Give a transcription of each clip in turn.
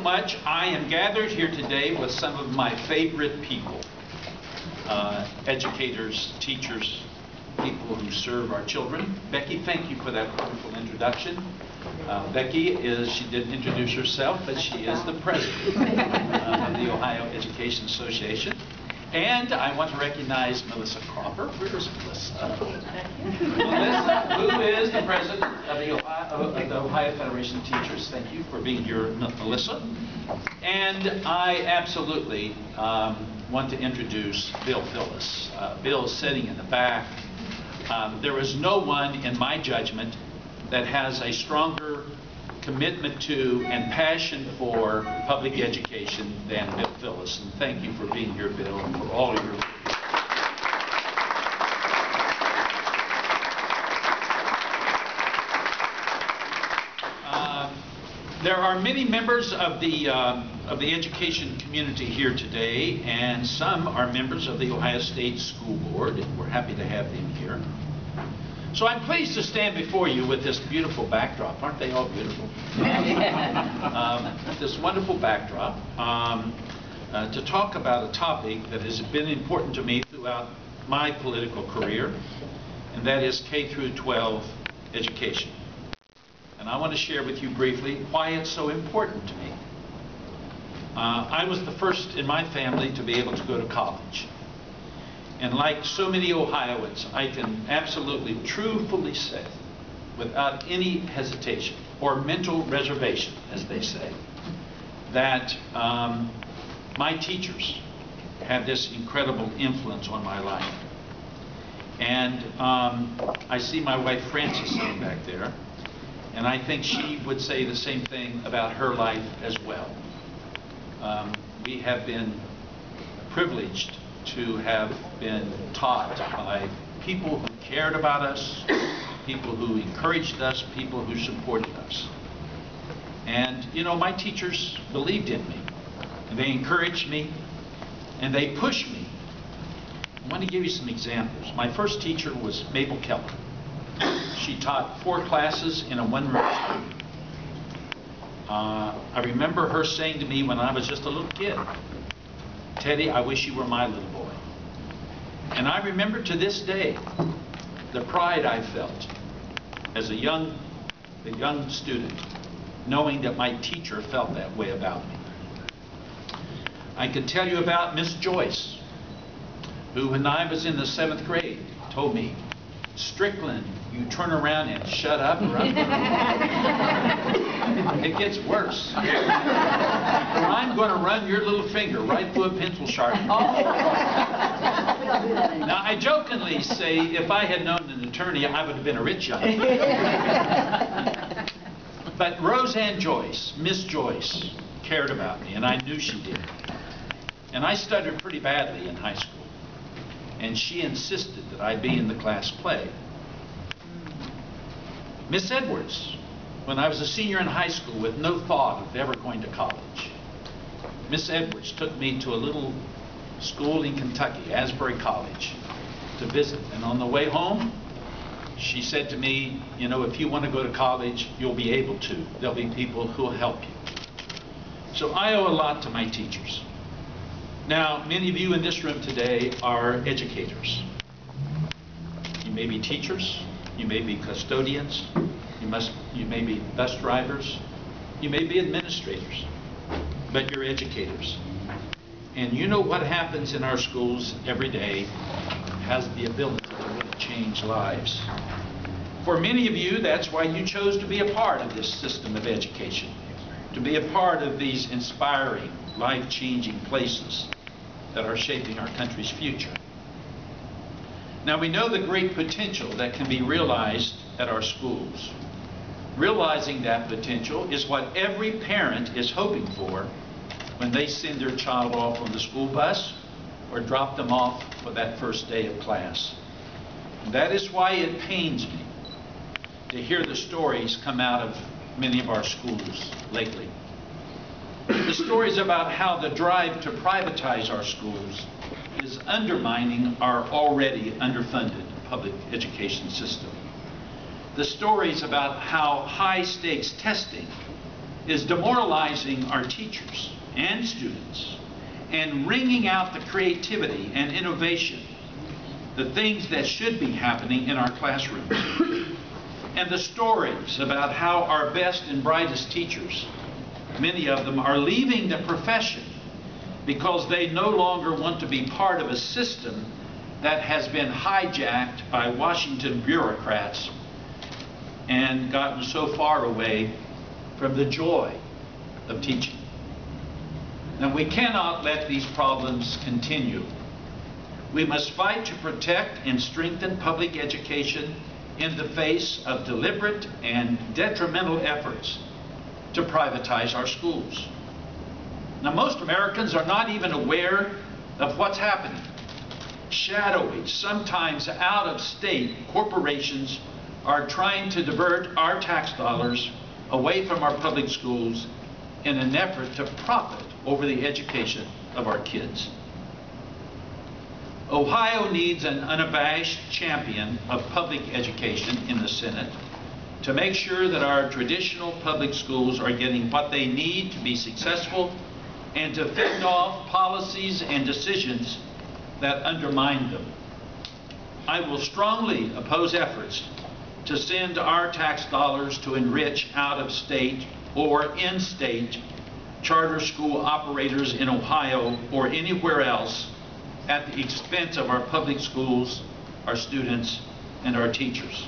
much. I am gathered here today with some of my favorite people, educators, teachers, people who serve our children. Becky, thank you for that wonderful introduction. Becky she didn't introduce herself, but she is the president of the Ohio Education Association. And I want to recognize Melissa Cropper. Where's Melissa? Melissa, who is the president of the Ohio Federation of Teachers. Thank you for being here, Melissa. And I absolutely want to introduce Bill Phillis. Bill is sitting in the back. There is no one, in my judgment, that has a stronger commitment to and passion for public education than Bill Phillis. And thank you for being here, Bill, and for all of your there are many members of the education community here today, and some are members of the Ohio State School Board, and we're happy to have them here. So I'm pleased to stand before you with this beautiful backdrop. Aren't they all beautiful? This wonderful backdrop to talk about a topic that has been important to me throughout my political career, and that is K through 12 education. And I want to share with you briefly why it's so important to me. I was the first in my family to be able to go to college. And like so many Ohioans, I can absolutely, truthfully say, without any hesitation or mental reservation, as they say, that my teachers had this incredible influence on my life. And I see my wife Frances sitting back there, and I think she would say the same thing about her life as well. We have been privileged to have been taught by people who cared about us, people who encouraged us, people who supported us. And you know, my teachers believed in me, and they encouraged me, and they pushed me. I want to give you some examples. My first teacher was Mabel Keller. She taught 4 classes in a one-room school. I remember her saying to me when I was just a little kid, "Teddy, I wish you were my little boy." And I remember to this day the pride I felt as a young student, knowing that my teacher felt that way about me. I could tell you about Miss Joyce, who when I was in the 7th grade told me, "Strickland, you turn around and shut up or I'm gonna..." It gets worse. Or I'm going to run your little finger right through a pencil sharpener. Now, I jokingly say if I had known an attorney, I would have been a rich young man. But Roseanne Joyce, Miss Joyce, cared about me, and I knew she did. And I stuttered pretty badly in high school, and she insisted that I be in the class play. Miss Edwards, when I was a senior in high school with no thought of ever going to college, Miss Edwards took me to a little school in Kentucky, Asbury College, to visit. And on the way home, she said to me, "You know, if you want to go to college, you'll be able to. There'll be people who will help you." So I owe a lot to my teachers. Now, many of you in this room today are educators. You may be teachers, you may be custodians, you may be bus drivers, you may be administrators, but you're educators. And you know what happens in our schools every day has the ability to really change lives. For many of you, that's why you chose to be a part of this system of education, to be a part of these inspiring, life-changing places that are shaping our country's future. Now, we know the great potential that can be realized at our schools. Realizing that potential is what every parent is hoping for when they send their child off on the school bus or drop them off for that first day of class. And that is why it pains me to hear the stories come out of many of our schools lately. The stories about how the drive to privatize our schools is undermining our already underfunded public education system. The stories about how high-stakes testing is demoralizing our teachers and students and wringing out the creativity and innovation, the things that should be happening in our classrooms. And the stories about how our best and brightest teachers, many of them, are leaving the profession because they no longer want to be part of a system that has been hijacked by Washington bureaucrats and gotten so far away from the joy of teaching. Now, we cannot let these problems continue. We must fight to protect and strengthen public education in the face of deliberate and detrimental efforts to privatize our schools. Now, most Americans are not even aware of what's happening. Shadowy, sometimes out-of-state corporations are trying to divert our tax dollars away from our public schools in an effort to profit over the education of our kids. Ohio needs an unabashed champion of public education in the Senate to make sure that our traditional public schools are getting what they need to be successful and to fend off policies and decisions that undermine them. I will strongly oppose efforts to send our tax dollars to enrich out-of-state or in-state charter school operators in Ohio or anywhere else at the expense of our public schools, our students, and our teachers.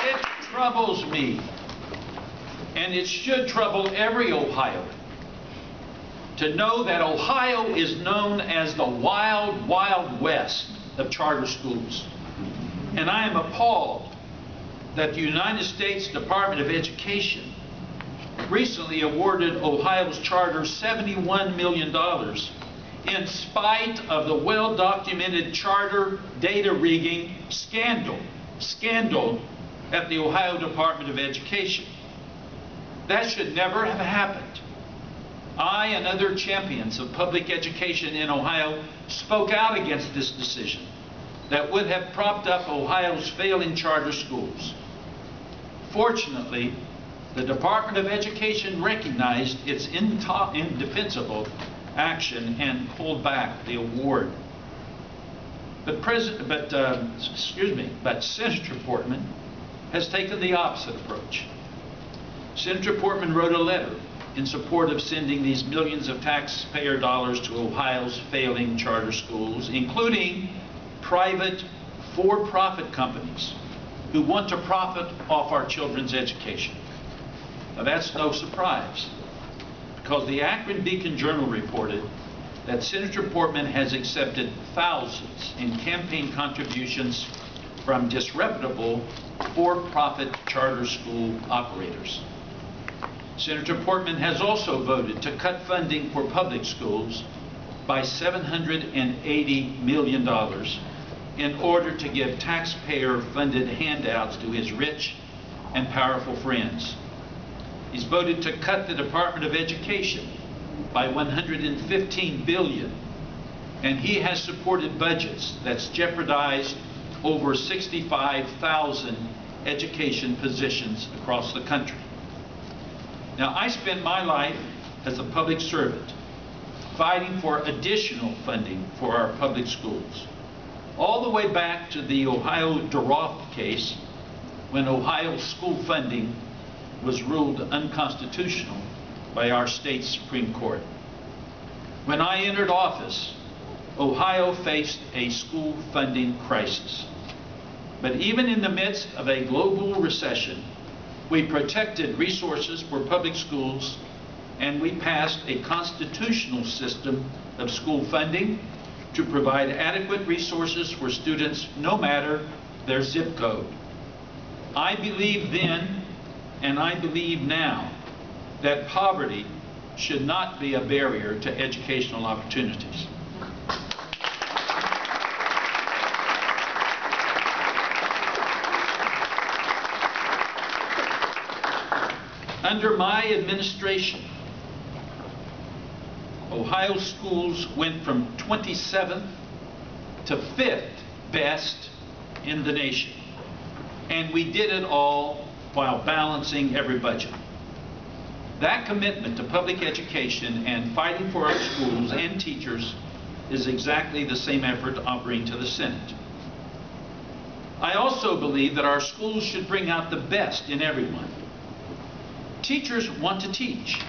It troubles me, and it should trouble every Ohioan, to know that Ohio is known as the wild, wild west of charter schools. And I am appalled that the United States Department of Education recently awarded Ohio's charter $71 million in spite of the well-documented charter data rigging scandal at the Ohio Department of Education. That should never have happened. I and other champions of public education in Ohio spoke out against this decision that would have propped up Ohio's failing charter schools. Fortunately, the Department of Education recognized its indefensible action and pulled back the award. But Senator Portman has taken the opposite approach. Senator Portman wrote a letter in support of sending these millions of taxpayer dollars to Ohio's failing charter schools, including private for-profit companies who want to profit off our children's education. Now, that's no surprise, because the Akron Beacon-Journal reported that Senator Portman has accepted thousands in campaign contributions from disreputable for-profit charter school operators. Senator Portman has also voted to cut funding for public schools by $780 million in order to give taxpayer-funded handouts to his rich and powerful friends. He's voted to cut the Department of Education by $115 billion, and he has supported budgets that's jeopardized over 65,000 education positions across the country. Now, I spent my life as a public servant fighting for additional funding for our public schools, all the way back to the Ohio DeRoth case, when Ohio school funding was ruled unconstitutional by our state Supreme Court. When I entered office, Ohio faced a school funding crisis. But even in the midst of a global recession, we protected resources for public schools, and we passed a constitutional system of school funding to provide adequate resources for students no matter their zip code. I believed then, and I believe now, that poverty should not be a barrier to educational opportunities. Under my administration, Ohio schools went from 27th to 5th best in the nation. And we did it all while balancing every budget. That commitment to public education and fighting for our schools and teachers is exactly the same effort I'll bring to the Senate. I also believe that our schools should bring out the best in everyone. Teachers want to teach.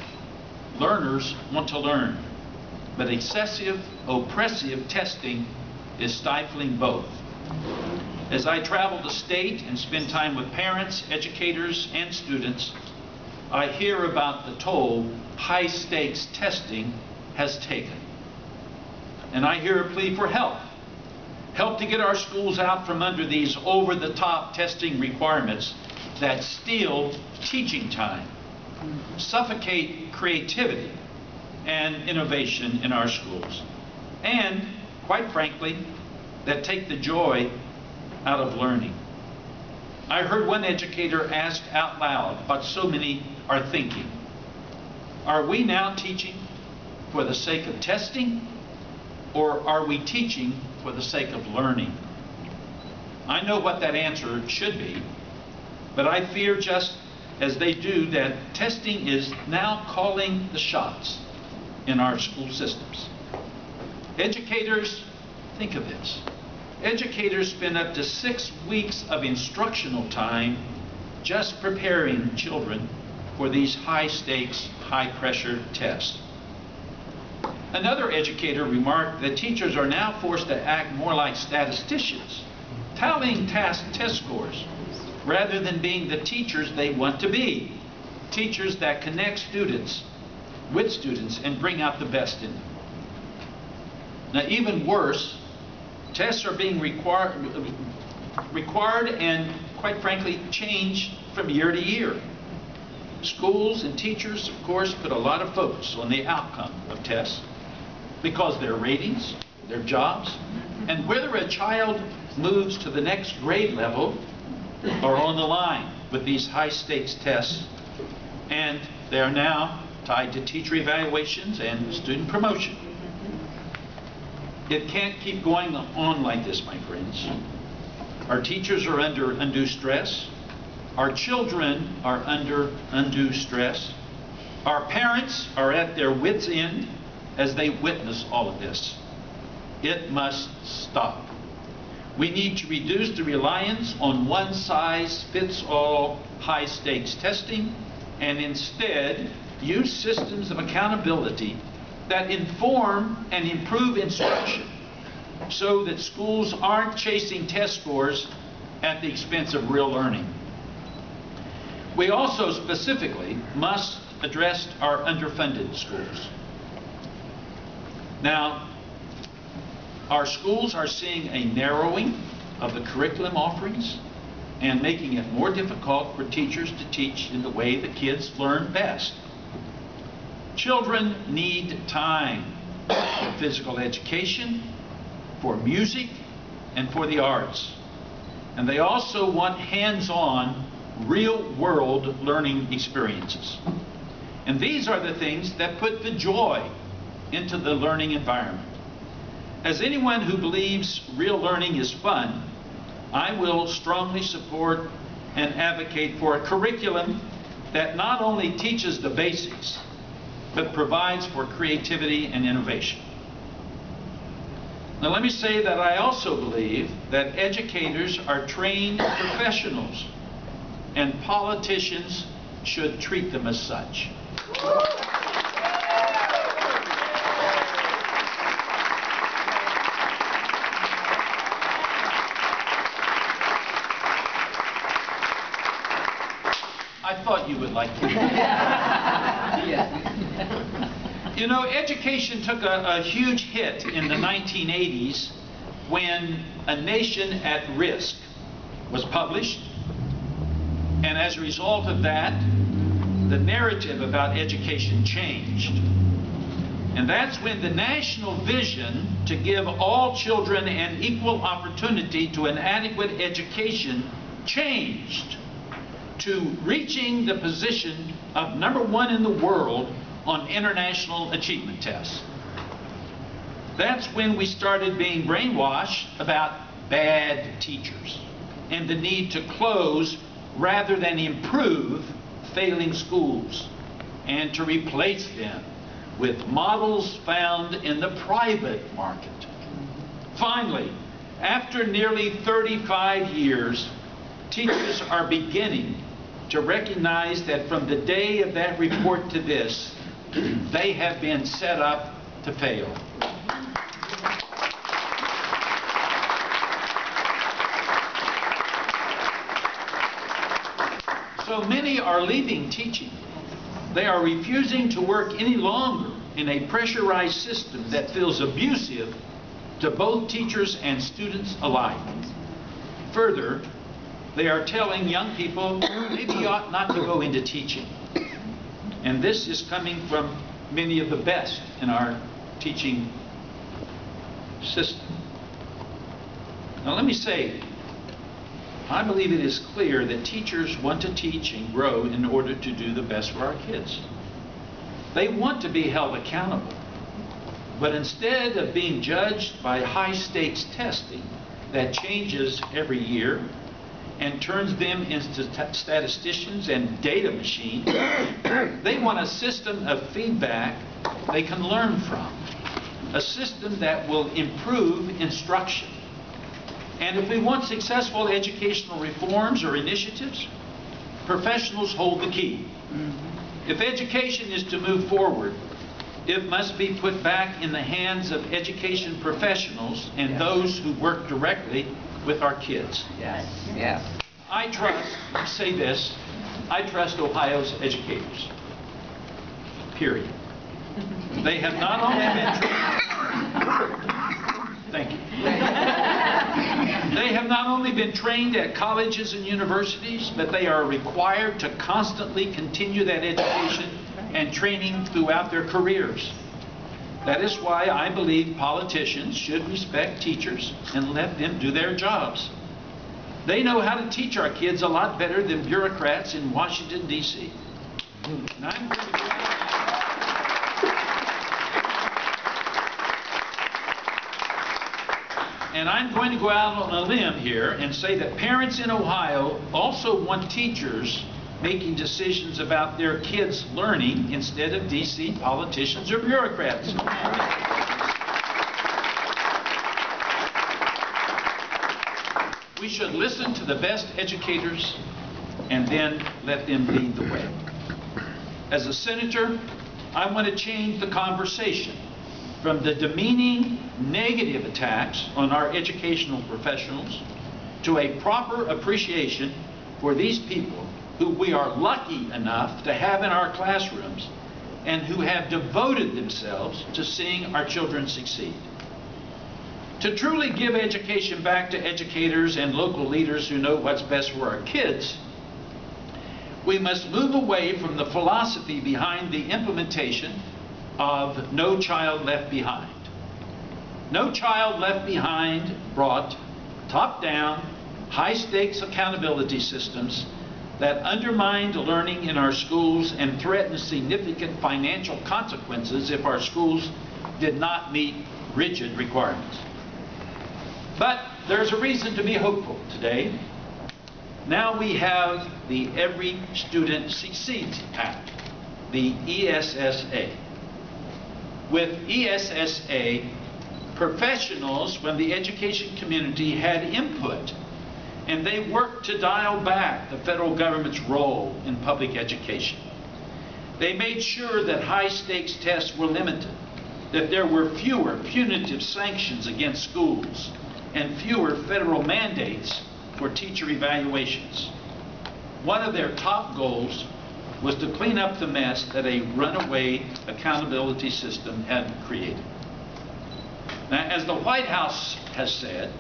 Learners want to learn. But excessive, oppressive testing is stifling both. As I travel the state and spend time with parents, educators, and students, I hear about the toll high-stakes testing has taken. And I hear a plea for help. Help to get our schools out from under these over-the-top testing requirements that steal teaching time, suffocate creativity and innovation in our schools, and, quite frankly, that take the joy out of learning. I heard one educator ask out loud what so many are thinking. Are we now teaching for the sake of testing, or are we teaching for the sake of learning? I know what that answer should be, but I fear, just as they do, that testing is now calling the shots in our school systems. Educators, think of this. Educators spend up to 6 weeks of instructional time just preparing children for these high-stakes, high-pressure tests. Another educator remarked that teachers are now forced to act more like statisticians, tallying test scores, rather than being the teachers they want to be, teachers that connect students with students and bring out the best in them. Now, even worse, tests are being required and, quite frankly, change from year to year. Schools and teachers, of course, put a lot of focus on the outcome of tests because their ratings, their jobs, and whether a child moves to the next grade level are on the line with these high-stakes tests, and they are now tied to teacher evaluations and student promotion. It can't keep going on like this, my friends. Our teachers are under undue stress. Our children are under undue stress. Our parents are at their wits' end as they witness all of this. It must stop. We need to reduce the reliance on one-size-fits-all high-stakes testing and instead use systems of accountability that inform and improve instruction so that schools aren't chasing test scores at the expense of real learning. We also specifically must address our underfunded schools. Now, our schools are seeing a narrowing of the curriculum offerings and making it more difficult for teachers to teach in the way that kids learn best. Children need time for physical education, for music, and for the arts. And they also want hands-on, real-world learning experiences. And these are the things that put the joy into the learning environment. As anyone who believes real learning is fun, I will strongly support and advocate for a curriculum that not only teaches the basics, but provides for creativity and innovation. Now, let me say that I also believe that educators are trained professionals, and politicians should treat them as such. I thought you would like to. You know, education took a huge hit in the 1980s when A Nation at Risk was published. And as a result of that, the narrative about education changed. And that's when the national vision to give all children an equal opportunity to an adequate education changed to reaching the position of #1 in the world on international achievement tests. That's when we started being brainwashed about bad teachers and the need to close rather than improve failing schools and to replace them with models found in the private market. Finally, after nearly 35 years, teachers are beginning to recognize that from the day of that report to this, they have been set up to fail. So many are leaving teaching. They are refusing to work any longer in a pressurized system that feels abusive to both teachers and students alike. Further, they are telling young people maybe you ought not to go into teaching. And this is coming from many of the best in our teaching system. Now let me say, I believe it is clear that teachers want to teach and grow in order to do the best for our kids. They want to be held accountable. But instead of being judged by high-stakes testing that changes every year and turns them into statisticians and data machines, they want a system of feedback they can learn from, a system that will improve instruction. And if we want successful educational reforms or initiatives, professionals hold the key. If education is to move forward, it must be put back in the hands of education professionals and those who work directly with our kids. Yes. Yes. I trust, say this, I trust Ohio's educators. Period. They have not only been trained, thank you. They have not only been trained at colleges and universities, but they are required to constantly continue that education and training throughout their careers. That is why I believe politicians should respect teachers and let them do their jobs. They know how to teach our kids a lot better than bureaucrats in Washington, D.C. And I'm going to go out on a limb here and say that parents in Ohio also want teachers making decisions about their kids' learning instead of D.C. politicians or bureaucrats. We should listen to the best educators and then let them lead the way. As a senator, I want to change the conversation from the demeaning, negative attacks on our educational professionals to a proper appreciation for these people who we are lucky enough to have in our classrooms and who have devoted themselves to seeing our children succeed. To truly give education back to educators and local leaders who know what's best for our kids, we must move away from the philosophy behind the implementation of No Child Left Behind. No Child Left Behind brought top-down, high-stakes accountability systems that undermined learning in our schools and threatened significant financial consequences if our schools did not meet rigid requirements. But there's a reason to be hopeful today. Now we have the Every Student Succeeds Act, the ESSA. With ESSA, professionals from the education community had input, and they worked to dial back the federal government's role in public education. They made sure that high-stakes tests were limited, that there were fewer punitive sanctions against schools, and fewer federal mandates for teacher evaluations. One of their top goals was to clean up the mess that a runaway accountability system had created. Now, as the White House has said,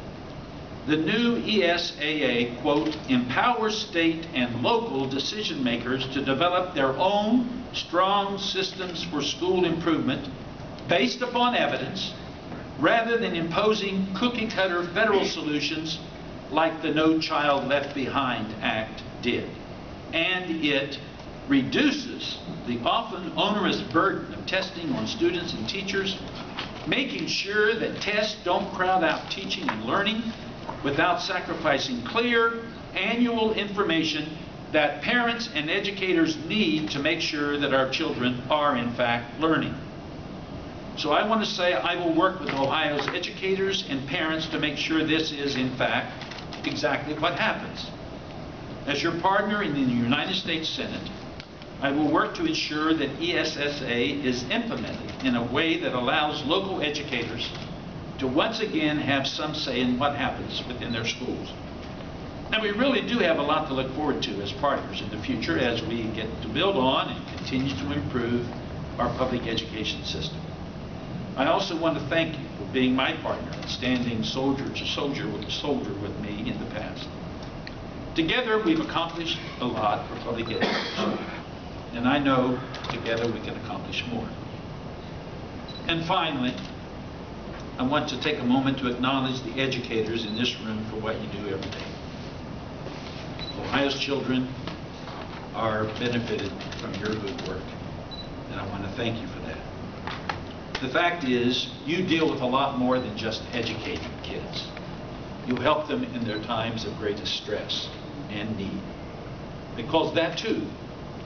the new ESAA, quote, empowers state and local decision makers to develop their own strong systems for school improvement based upon evidence, rather than imposing cookie-cutter federal solutions like the No Child Left Behind Act did. And it reduces the often onerous burden of testing on students and teachers making sure that tests don't crowd out teaching and learning without sacrificing clear annual information that parents and educators need to make sure that our children are in fact learning. So I want to say I will work with Ohio's educators and parents to make sure this is in fact exactly what happens. As your partner in the United States Senate, I will work to ensure that ESSA is implemented in a way that allows local educators to once again have some say in what happens within their schools. And we really do have a lot to look forward to as partners in the future as we get to build on and continue to improve our public education system. I also want to thank you for being my partner and standing soldier to soldier with me in the past. Together we've accomplished a lot for public education, and I know together we can accomplish more. And finally, I want to take a moment to acknowledge the educators in this room for what you do every day. Ohio's children are benefited from your good work, and I want to thank you for that. The fact is, you deal with a lot more than just educating kids. You help them in their times of greatest stress and need, because that too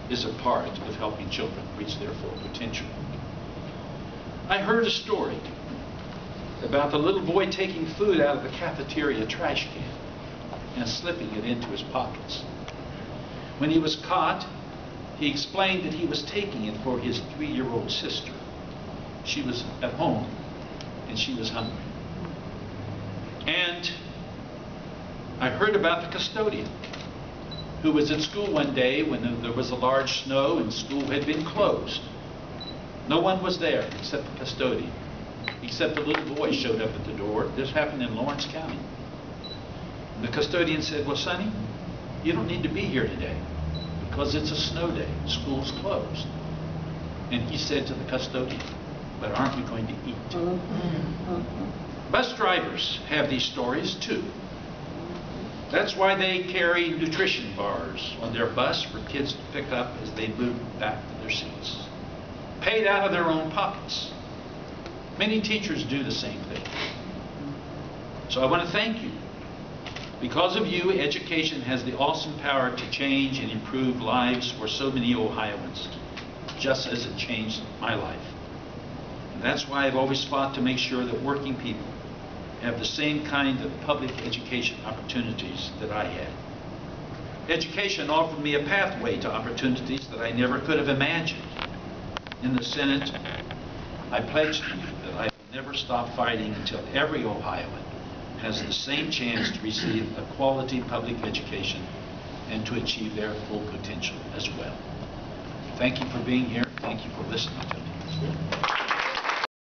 is a part of helping children reach their full potential. I heard a story about the little boy taking food out of the cafeteria trash can and slipping it into his pockets. When he was caught, he explained that he was taking it for his 3-year-old sister. She was at home and she was hungry. And I heard about the custodian who was at school one day when there was a large snow and school had been closed. No one was there except the custodian, except a little boy showed up at the door. This happened in Lawrence County. The custodian said, "Well, Sonny, you don't need to be here today because it's a snow day. School's closed." And he said to the custodian, "But aren't we going to eat?" Bus drivers have these stories too. That's why they carry nutrition bars on their bus for kids to pick up as they move back to their seats, paid out of their own pockets. Many teachers do the same thing. So I want to thank you. Because of you, education has the awesome power to change and improve lives for so many Ohioans, just as it changed my life. And that's why I've always fought to make sure that working people have the same kind of public education opportunities that I had. Education offered me a pathway to opportunities that I never could have imagined. In the Senate, I pledged to you that I will never stop fighting until every Ohioan has the same chance to receive a quality public education and to achieve their full potential as well. Thank you for being here. Thank you for listening to me.